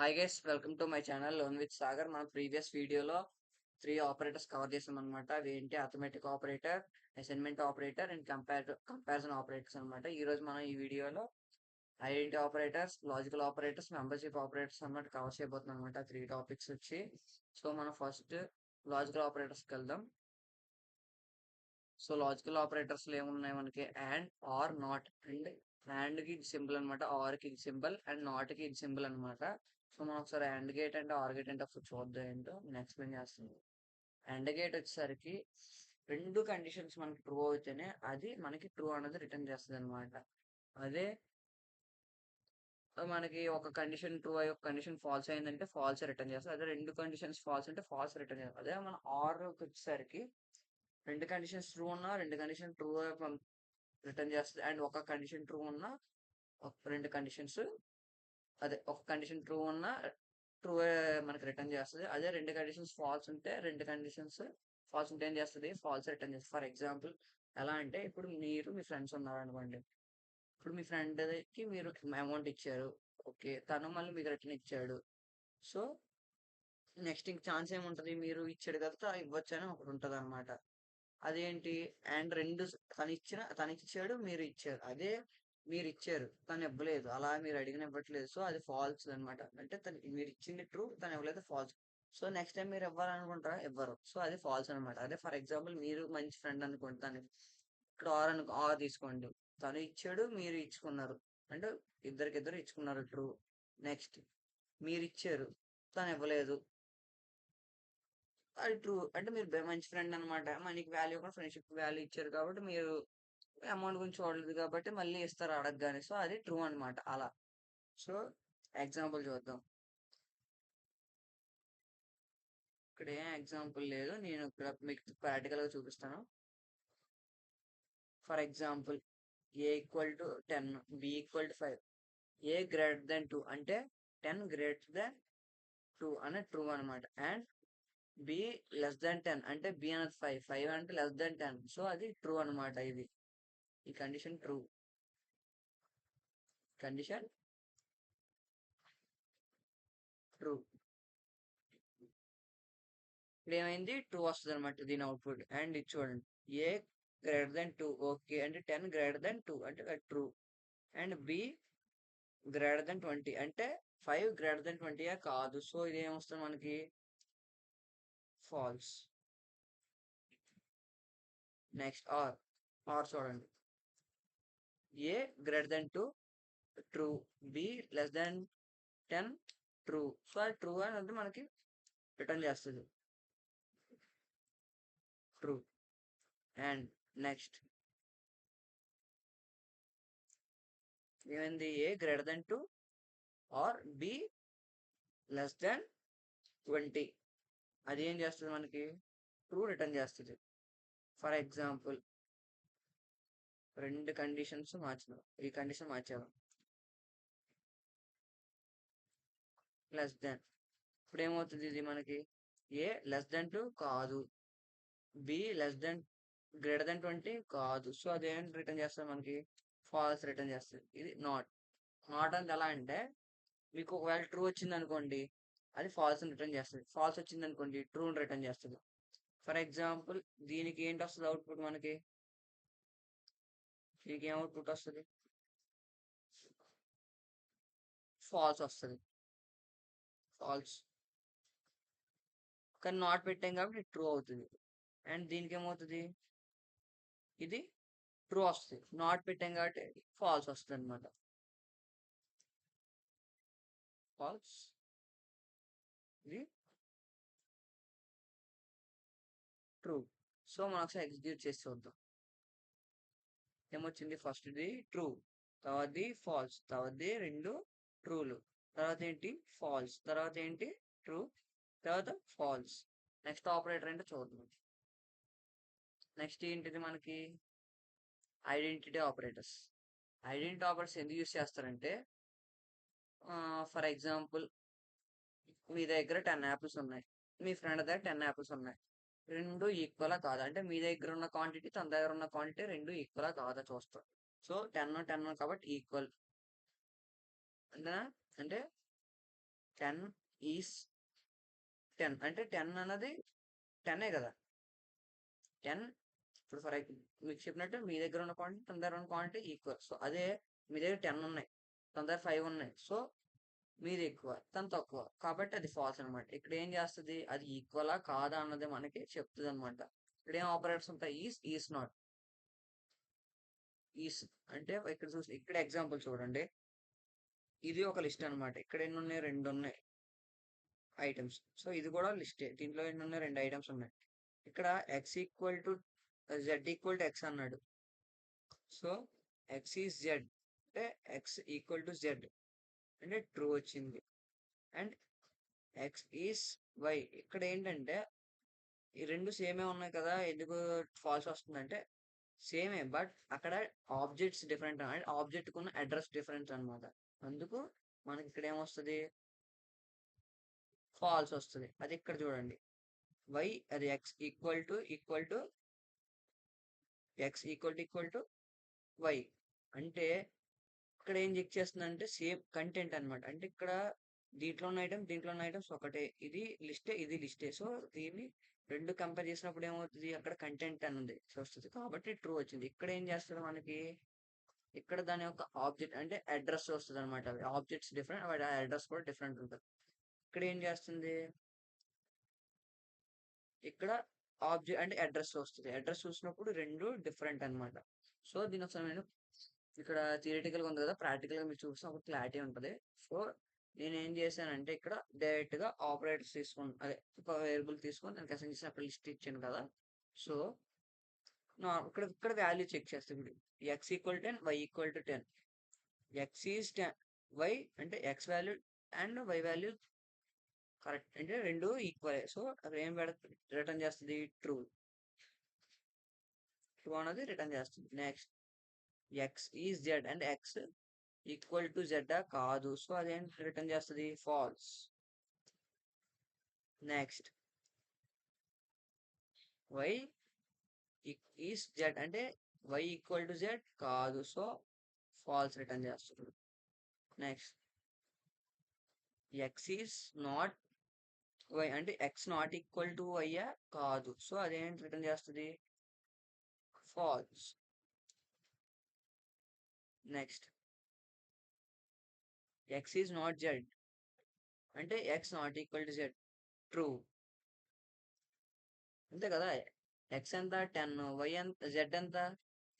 Hi guys, welcome to my channel loan with Sagar. మన previous వీడియోలో 3 operators cover చేసాం అనమాట. అవి ఏంటి? Arithmetic operator, assignment operator and comparison operators అనమాట. ఈ రోజు మనం ఈ వీడియోలో identity operators, logical operators, membership operators అన్నమాట కవర్ చేయబోతున్నాం అనమాట. 3 టాపిక్స్ వచ్చి. సో మనం ఫస్ట్ లాజికల్ ఆపరేటర్స్కి వెళ్దాం. సో లాజికల్ ఆపరేటర్స్ ఏమున్నాయి మనకి? And, are, not. అండ్ కి ఇది సింబల్ అనమాట, ఆర్ కి ఇది సింబల్ అండ్ నాట్ కి ఇది సింబల్ అనమాట. సో మనం ఒకసారి అండ్ గేట్ అంటే ఆర్ గేట్ అంటే ఒకసారి చూద్దాం ఏంటో నేను ఎక్స్ప్లెయిన్ చేస్తాను. అండ్ గేట్ వచ్చేసరికి రెండు కండిషన్స్ మనకి ట్రూ అయితేనే అది మనకి ట్రూ అనేది రిటర్న్ చేస్తుంది అనమాట. అదే మనకి ఒక కండిషన్ ట్రూ అయ్యి ఒక కండిషన్ ఫాల్స్ అయిందంటే ఫాల్స్ రిటర్న్ చేస్తుంది. అదే రెండు కండిషన్స్ ఫాల్స్ అంటే ఫాల్స్ రిటర్న్ చేస్తుంది. అదే మన ఆర్ వచ్చేసరికి రెండు కండిషన్స్ ట్రూ ఉన్నా రెండు కండిషన్ ట్రూ రిటర్న్ చేస్తుంది. అండ్ ఒక కండిషన్ ట్రూ ఉన్నా రెండు కండిషన్స్ అదే ఒక కండిషన్ ట్రూ ఉన్నా ట్రూ మనకి రిటర్న్ చేస్తుంది. అదే రెండు కండిషన్స్ ఫాల్స్ ఉంటే రెండు కండిషన్స్ ఫాల్స్ ఉంటే ఏం చేస్తుంది? ఫాల్స్ రిటర్న్ చేస్తుంది. ఫర్ ఎగ్జాంపుల్ ఎలా అంటే, ఇప్పుడు మీరు మీ ఫ్రెండ్స్ ఉన్నారు అనుకోండి. ఇప్పుడు మీ ఫ్రెండ్కి మీరు అమౌంట్ ఇచ్చారు, ఓకే, తను మళ్ళీ మీకు రిటర్న్ ఇచ్చాడు. సో నెక్స్ట్ ఇంక ఛాన్స్ ఏముంటది? మీరు ఇచ్చాడు కదా ఇవ్వచ్చు అని ఒకటి ఉంటది అనమాట. అదేంటి? అండ్ రెండు తను ఇచ్చాడు, మీరు ఇచ్చారు. అదే మీరు ఇచ్చారు, తను ఇవ్వలేదు, అలా మీరు అడిగిన ఇవ్వట్లేదు. సో అది ఫాల్స్ అనమాట. అంటే మీరు ఇచ్చింది ట్రూ, తను ఇవ్వలేదు ఫాల్స్. సో నెక్స్ట్ టైం మీరు ఇవ్వాలనుకుంటారా? ఇవ్వరు. సో అది ఫాల్స్ అనమాట. అదే ఫర్ ఎగ్జాంపుల్ మీరు మంచి ఫ్రెండ్ అనుకోండి, తను ఇక్కడ ఆర్ తీసుకోండి. తను ఇచ్చాడు, మీరు ఇచ్చుకున్నారు, అంటే ఇద్దరికిద్దరు ఇచ్చుకున్నారు, ట్రూ. నెక్స్ట్ మీరు ఇచ్చారు, తను ఇవ్వలేదు, అది ట్రూ. అంటే మీరు మంచి ఫ్రెండ్ అనమాట. మనకి వాల్యూ కూడా ఫ్రెండ్షిప్ వాల్యూ ఇచ్చారు కాబట్టి మీరు అమౌంట్ గురించి చూడలేదు కాబట్టి మళ్ళీ ఇస్తారు అడగగానే. సో అది ట్రూ అనమాట. అలా. సో ఎగ్జాంపుల్ చూద్దాం. ఇక్కడ ఏం ఎగ్జాంపుల్ లేదు, నేను ఇక్కడ మీకు ప్రాక్టికల్ గా చూపిస్తాను. For example A equal to 10, B equal to 5, A greater than 2 అంటే 10 గ్రేటర్ దెన్ 2 అనేది ట్రూ అనమాట. అండ్ బి లెస్ దెన్ 10 అంటే బి అనేది 5 అంటే లెస్ దెన్ 10. సో అది ట్రూ అనమాట. ఇది ఈ కండిషన్ ట్రూ. Condition true. ఇప్పుడు ఏమైంది? ట్రూ వస్తుంది అనమాట దీని అవుట్పుట్. అండ్ ఇది చూడండి, ఏ గ్రేటర్ దెన్ 2, ఓకే, అంటే 10 గ్రేటర్ దెన్ 2 అంటే true. And B greater than 20 అంటే 5 గ్రేటర్ దెన్ 20 కాదు. సో ఇది ఏమొస్తుంది మనకి? ఫాల్స్. నెక్స్ట్ ఆర్ చూడండి, A greater than 2 true, B less than 10 true. So అది ట్రూ అనేది మనకి రిటర్న్ చేస్తుంది, ట్రూ. అండ్ నెక్స్ట్ ఏమైంది? A greater than 2 or B less than 20. అది ఏం చేస్తుంది మనకి? ట్రూ రిటర్న్ చేస్తుంది. ఫర్ ఎగ్జాంపుల్ రెండు కండిషన్స్ మార్చినాం, ఈ కండిషన్ మార్చాము, లెస్ దెన్. ఇప్పుడు ఏమవుతుంది? ఇది మనకి ఏ లెస్ దెన్ 2 కాదు, B less then greater than 20 కాదు. సో అదేం రిటర్న్ చేస్తుంది మనకి? ఫాల్స్ రిటర్న్ చేస్తుంది. ఇది నాట్ అంటే ఎలా అంటే, మీకు ఒకవేళ ట్రూ వచ్చింది అనుకోండి, అది ఫాల్స్ రిటర్న్ చేస్తుంది. ఫాల్స్ వచ్చింది అనుకోండి, ట్రూ రిటర్న్ చేస్తుంది. ఫర్ ఎగ్జాంపుల్ దీనికి ఏంటి వస్తుంది అవుట్పుట్ మనకి? దీనికి ఏం అవుట్పుట్ వస్తుంది? ఫాల్స్ వస్తుంది, ఫాల్స్. కానీ నాట్ పెట్టాం కాబట్టి ట్రూ అవుతుంది. అండ్ దీనికి ఏమవుతుంది? ఇది ట్రూ వస్తుంది. నాట్ పెట్టాం కాబట్టి ఫాల్స్ వస్తుంది అనమాట. ఫాల్స్. ఇది ట్రూ. సో మనం ఒకసారి ఎగ్జిక్యూట్ చేసి చూద్దాం. ఏమొచ్చింది? ఫస్ట్ ది ట్రూ, తర్వాతది ఫాల్స్, తర్వాతది రెండు ట్రూలు, తర్వాత ఏంటి? ఫాల్స్, తర్వాత ఏంటి? ట్రూ, తర్వాత ఫాల్స్. నెక్స్ట్ ఆపరేటర్ అంటే చూద్దాం. నెక్స్ట్ ఏంటిది మనకి? Identity operators. ఐడెంటిటీ ఆపరేటర్స్ ఎందుకు యూస్ చేస్తారంటే, ఫర్ ఎగ్జాంపుల్ మీ దగ్గర 10 యాపిల్స్ ఉన్నాయి, మీ ఫ్రెండ్ దగ్గర 10 యాపిల్స్ ఉన్నాయి. రెండు ఈక్వలా కాదా అంటే, మీ దగ్గర ఉన్న క్వాంటిటీ తన దగ్గర ఉన్న క్వాంటిటీ రెండు ఈక్వలా కాదా చూస్తాం. సో 10 10 కాబట్టి ఈక్వల్ అంతేనా? అంటే 10 ఈస్ 10 అంటే 10 అన్నది 10 కదా. 10 ఇప్పుడు మీకు చెప్పినట్టు మీ దగ్గర ఉన్న క్వాంటిటీ తన దగ్గర ఉన్న క్వాంటిటీ ఈక్వల్. సో అదే మీ దగ్గర 10 ఉన్నాయి, తన దగ్గర 5 ఉన్నాయి. సో మీది ఎక్కువ, తను తక్కువ, కాబట్టి అది ఫాల్స్ అనమాట. ఇక్కడ ఏం చేస్తుంది, అది ఈక్వలా కాదా అన్నది మనకి చెప్తుంది అనమాట. ఇక్కడ ఏం ఆపరేటర్స్ ఉంటాయి, ఈస్ నాట్. ఈస్ అంటే ఇక్కడ చూసి ఇక్కడ ఎగ్జాంపుల్ చూడండి. ఇది ఒక లిస్ట్ అనమాట. ఇక్కడ ఎన్ని ఉన్నాయి, 2 ఉన్నాయి ఐటమ్స్. సో ఇది కూడా లిస్టే. దీంట్లో ఎన్ని ఉన్నాయి, 2 ఐటమ్స్ ఉన్నాయి. ఇక్కడ X equal to Z equal to X అన్నాడు. సో ఎక్స్ ఈజ్ జెడ్ అంటే ఎక్స్ ఈక్వల్ టు జెడ్ అంటే ట్రూ వచ్చింది. అండ్ ఎక్స్ ఈస్ వై, ఇక్కడ ఏంటంటే ఈ రెండు సేమే ఉన్నాయి కదా, ఎందుకు ఫాల్స్ వస్తుందంటే సేమే, బట్ అక్కడ ఆబ్జెక్ట్స్ డిఫరెంట్, అండ్ ఆబ్జెక్ట్ కున్న అడ్రస్ డిఫరెంట్ అనమాట. అందుకు మనకి ఇక్కడ ఏమొస్తుంది, ఫాల్స్ వస్తుంది. అది ఇక్కడ చూడండి, వై అది ఎక్స్ ఈక్వల్ టు వై అంటే ఇక్కడ ఏం చెక్ చేస్తుందంటే సేమ్ కంటెంట్ అనమాట. అంటే ఇక్కడ దీంట్లో ఉన్న ఐటమ్స్ ఒకటే, ఇది లిస్టే ఇది లిస్టే. సో దీన్ని రెండు కంపేర్ చేసినప్పుడు ఏమవుతుంది, అక్కడ కంటెంట్ అనేది వస్తుంది, కాబట్టి ట్రూ వచ్చింది. ఇక్కడ ఏం చేస్తుంది మనకి, ఇక్కడ దాని యొక్క ఆబ్జెక్ట్ అంటే అడ్రస్ వస్తుంది అనమాట. ఆబ్జెక్ట్స్ డిఫరెంట్, వాటి అడ్రస్ కూడా డిఫరెంట్ ఉంటుంది. ఇక్కడ ఏం చేస్తుంది, ఇక్కడ ఆబ్జెక్ట్ అంటే అడ్రస్ వస్తుంది. అడ్రస్ చూసినప్పుడు రెండు డిఫరెంట్ అనమాట. సో దీని ఒకసారి నేను ఇక్కడ థియరిటికల్గా ఉంది కదా, ప్రాక్టికల్గా మీరు చూసిన ఒక క్లారిటీ ఉంటుంది. సో నేను ఏం చేశానంటే ఇక్కడ డైరెక్ట్గా ఆపరేటర్స్ తీసుకుని, అదే ఒక వేరియబుల్ తీసుకొని దానికి అసైన్ చేసి అక్కడ లిస్ట్ ఇచ్చాను కదా. సో ఇక్కడ వాల్యూ చెక్ చేస్తాను. ఇప్పుడు X equal 10, Y equal to 10. X is 10, Y అంటే X value and Y value correct అంటే రెండు ఈక్వల్. సో అక్కడ ఏం రిటర్న్ చేస్తుంది, ట్రూ అనేది రిటర్న్ చేస్తుంది. Next X is Z and X equal to Z కాదు. సో అదేం రిటర్న్ చేస్తుంది, false. Next Y is Z అంటే వై ఈక్వల్ టు జెడ్ కాదు. సో ఫాల్స్ రిటర్న్ చేస్తుంది. Next X is not Y అంటే X not equal to Y కాదు. So అదేంటి return చేస్తుంది, false. Next X is not Z అంటే X not equal to Z, true. అంతే కదా, X ఎంత 10, వై ఎంత జెడ్ ఎంత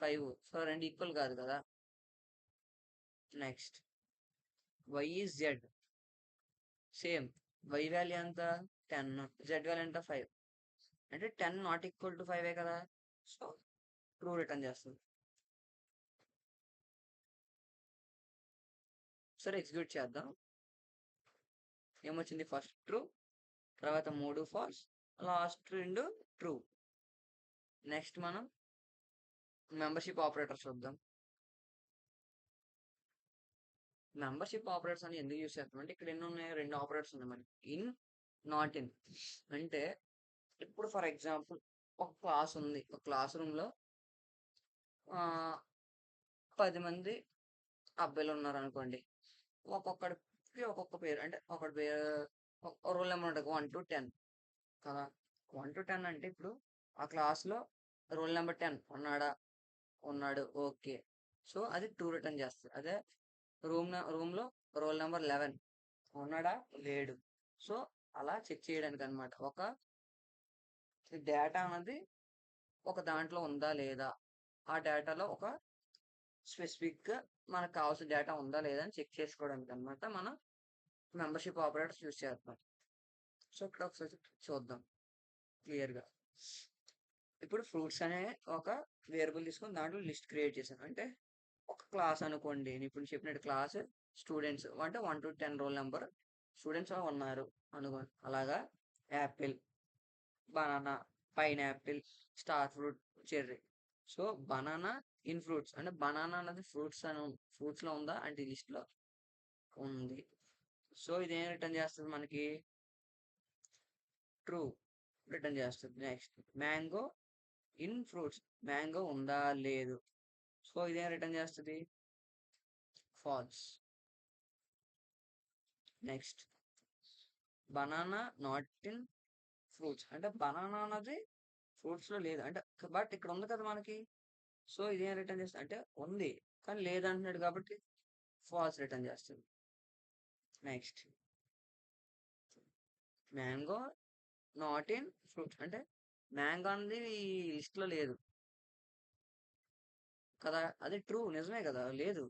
5. సో రెండు ఈక్వల్ కాదు కదా. Next Y is Z, same Y value ఎంత 10, జెడ్ వాల్యూ ఎంత 5. అంటే 10 నాట్ ఈక్వల్ టు 5 కదా. సో ట్రూ రిటర్న్ చేస్తుంది. సరే ఎగ్జిక్యూట్ చేద్దాం. ఏమొచ్చింది, ఫస్ట్ ట్రూ, తర్వాత 3 ఫాల్స్, లాస్ట్ 2 ట్రూ. నెక్స్ట్ మనం మెంబర్షిప్ ఆపరేటర్ చూద్దాం. మెంబర్షిప్ ఆపరేటర్స్ అని ఎందుకు యూస్ చేస్తాం అంటే ఇక్కడ ఎన్ని ఉన్నాయి, 2 ఆపరేటర్స్ ఉన్నాయి మనకి, ఇన్ నాట్ ఇన్. అంటే ఇప్పుడు ఫర్ ఎగ్జాంపుల్ ఒక క్లాస్ ఉంది, ఒక క్లాస్ రూమ్లో 10 మంది అబ్బాయిలు ఉన్నారు అనుకోండి. ఒక్కొక్కడికి ఒక్కొక్క పేరు, అంటే ఒకటి పేరు రోల్ నెంబర్ ఉంటుంది 1 to 10 కదా. 1 to 10 అంటే ఇప్పుడు ఆ క్లాస్లో రోల్ నెంబర్ 10 ఉన్నాడు, ఓకే. సో అది ట్రూ రిటర్న్ చేస్తుంది. అదే రూమ్లో రోల్ నెంబర్ 11 ఉన్నాడా, లేడు. సో అలా చెక్ చేయడానికి అనమాట. ఒక డేటా అనేది ఒక దాంట్లో ఉందా లేదా, ఆ డేటాలో ఒక స్పెసిఫిక్గా మనకు కావాల్సిన డేటా ఉందా లేదా అని చెక్ చేసుకోవడానికి అనమాట మనం మెంబర్షిప్ ఆపరేటర్స్ యూజ్ చేస్తాం. సో ఇక్కడ ఒకసారి చూద్దాం క్లియర్గా. ఇప్పుడు ఫ్రూట్స్ అనే ఒక వేరియబుల్ తీసుకొని దాంట్లో లిస్ట్ క్రియేట్ చేశాను. అంటే ఒక క్లాస్ అనుకోండి, నేను ఇప్పుడు చెప్పినట్టు క్లాస్ స్టూడెంట్స్ అంటే 1 to 10 రోల్ నెంబర్ స్టూడెంట్స్ ఉన్నారు అనుకోండి. అలాగా Apple, banana, pineapple, star fruit, cherry. So banana in fruits అంటే బనానా అనేది ఫ్రూట్స్లో ఉందా అంటే ఈ లిస్ట్లో ఉంది. సో ఇదేం రిటర్న్ చేస్తుంది మనకి, ట్రూ రిటర్న్ చేస్తుంది. Next mango in fruits, mango ఉందా లేదు. సో ఇదేం రిటర్న్ చేస్తుంది, false. Next banana not in fruits అంటే బనానా అన్నది ఫ్రూట్స్ లో లేదు అంటే బట్ ఇక్కడ ఉంది కదా మనకి. సో ఇదేం రిటర్న్ చేస్తుంది అంటే ఉంది కానీ లేదంటున్నాడు కాబట్టి ఫాల్స్ రిటర్న్ చేస్తుంది. Next mango not in fruits అంటే మ్యాంగో అనేది ఈ లిస్ట్ లో లేదు కదా, అది ట్రూ నిజమే కదా లేదు.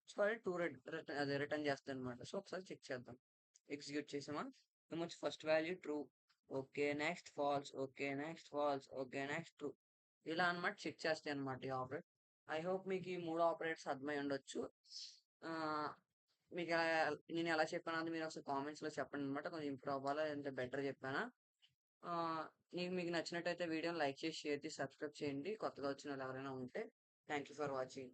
సో అది టూ రిటర్న్ అది రిటర్న్ చేస్తుంది అనమాట. సో ఒకసారి చెక్ చేద్దాం. ఎగ్జిక్యూట్ చేసామా, ఏమొచ్చి first value true, okay next false, okay next false, okay next true, ఇలా అన్నమాట చెక్ చేస్తాయి అనమాట ఈ ఆపరేట్. ఐ హోప్ మీకు ఈ మూడు ఆపరేటర్స్ అర్థమై ఉండొచ్చు. ఆ, మీకు నేను ఎలా చెప్పాను అది మీరు ఒకసారి కామెంట్స్లో చెప్పండి అనమాట, కొంచెం ఇంప్రూవ్ అవ్వాలా ఎంత బెటర్ చెప్పానా. ఆ, మీకు నచ్చినట్టయితే వీడియోని లైక్ చేసి షేర్ చేసి సబ్స్క్రైబ్ చేయండి కొత్తగా వచ్చిన వాళ్ళు ఎవరైనా ఉంటే. Thank you for watching.